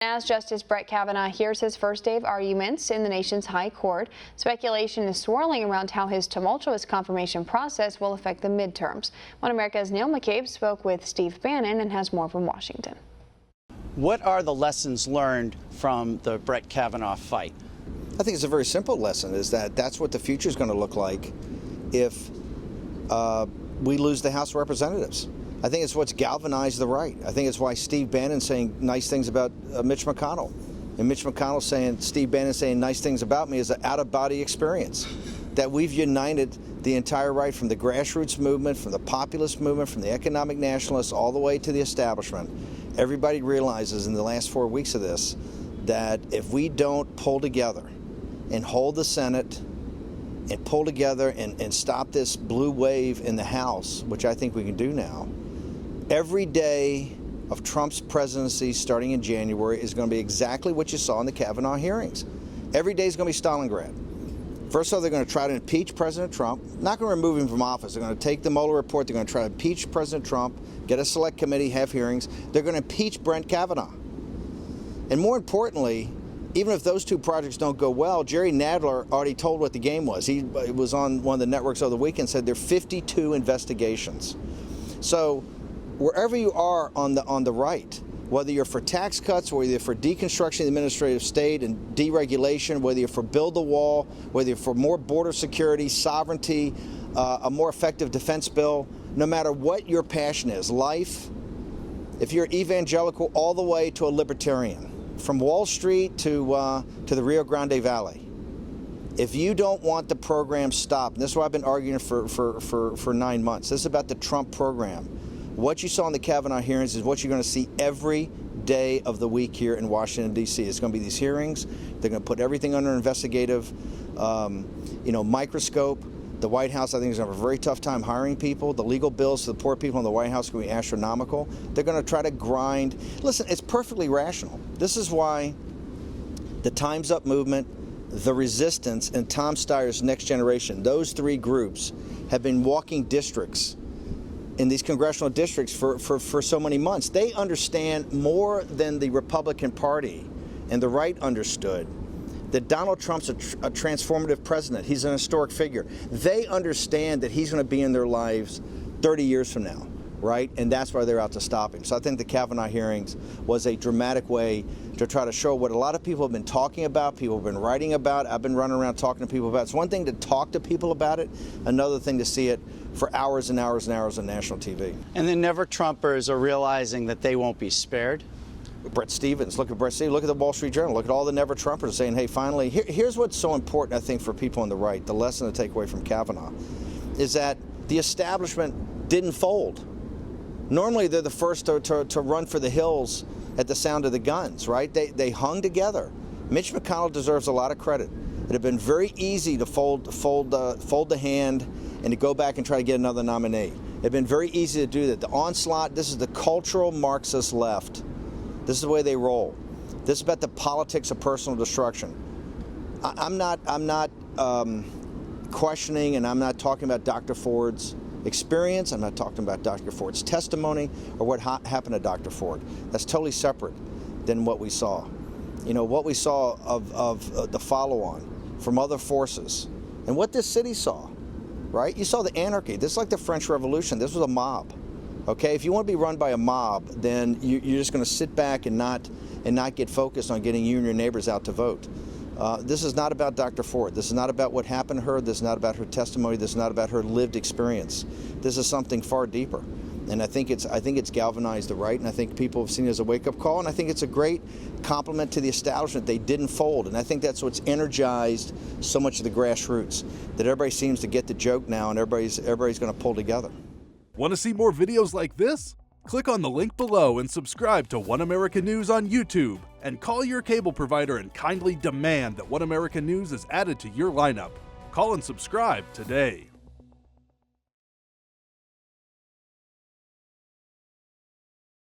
As Justice Brett Kavanaugh hears his first day of arguments in the nation's high court, speculation is swirling around how his tumultuous confirmation process will affect the midterms. One America's McCabe spoke with Steve Bannon and has more from Washington. What are the lessons learned from the Brett Kavanaugh fight? I think it's a very simple lesson, is that that's what the future is going to look like if we lose the House of Representatives. I think it's what's galvanized the right. I think it's why Steve Bannon saying nice things about Mitch McConnell. And Mitch McConnell saying, Steve Bannon saying nice things about me is an out-of-body experience. That we've united the entire right, from the grassroots movement, from the populist movement, from the economic nationalists, all the way to the establishment. Everybody realizes in the last 4 weeks of this that if we don't pull together and hold the Senate and pull together and stop this blue wave in the House, which I think we can do now, every day of Trump's presidency starting in January is going to be exactly what you saw in the Kavanaugh hearings. Every day is going to be Stalingrad. First of all, they're going to try to impeach President Trump. Not going to remove him from office. They're going to take the Mueller report. They're going to try to impeach President Trump, get a select committee, have hearings. They're going to impeach Brett Kavanaugh. And more importantly, even if those two projects don't go well, Jerry Nadler already told what the game was. He was on one of the networks over the weekend, said there are 52 investigations. So wherever you are on the right, whether you're for tax cuts, whether you're for deconstruction of the administrative state and deregulation, whether you're for build the wall, whether you're for more border security, sovereignty, a more effective defense bill, no matter what your passion is, life, if you're evangelical all the way to a libertarian, from Wall Street to the Rio Grande Valley, if you don't want the program stopped, and this is what I've been arguing for 9 months, this is about the Trump program. What you saw in the Kavanaugh hearings is what you're going to see every day of the week here in Washington, D.C. It's going to be these hearings. They're going to put everything under investigative, microscope. The White House, I think, is going to have a very tough time hiring people. The legal bills to the poor people in the White House are going to be astronomical. They're going to try to grind. Listen, it's perfectly rational. This is why the Time's Up movement, the Resistance, and Tom Steyer's Next Generation, those three groups have been walking districts in these congressional districts for so many months. They understand more than the Republican Party and the right understood that Donald Trump's a transformative president. He's an historic figure. They understand that he's going to be in their lives 30 years from now, right? And that's why they're out to stop him. So I think the Kavanaugh hearings was a dramatic way to try to show what a lot of people have been talking about, people have been writing about. I've been running around talking to people about it. It's one thing to talk to people about it, another thing to see it for hours and hours and hours on national TV. And the never-Trumpers are realizing that they won't be spared. Bret Stephens, look at Bret Stephens, look at the Wall Street Journal, look at all the never-Trumpers saying, hey, finally, here's what's so important, I think, for people on the right, the lesson to take away from Kavanaugh, is that the establishment didn't fold. Normally, they're the first to run for the hills at the sound of the guns, right? They hung together. Mitch McConnell deserves a lot of credit. It had been very easy to fold the hand and to go back and try to get another nominee. It had been very easy to do that. The onslaught, this is the cultural Marxist left. This is the way they roll. This is about the politics of personal destruction. I'm not questioning, and I'm not talking about Dr. Ford's experience. I'm not talking about Dr. Ford's testimony or what happened to Dr. Ford. That's totally separate than what we saw. You know, what we saw of the follow-on from other forces and what this city saw, right? You saw the anarchy. This is like the French Revolution. This was a mob. Okay, if you want to be run by a mob, then you're just going to sit back and not get focused on getting you and your neighbors out to vote. This is not about Dr. Ford. This is not about what happened to her. This is not about her testimony. This is not about her lived experience. This is something far deeper. And I think it's galvanized the right, and I think people have seen it as a wake-up call, and I think it's a great compliment to the establishment. They didn't fold, and I think that's what's energized so much of the grassroots, that everybody seems to get the joke now, and everybody's going to pull together. Want to see more videos like this? Click on the link below and subscribe to One America News on YouTube, and call your cable provider and kindly demand that One America News is added to your lineup. Call and subscribe today.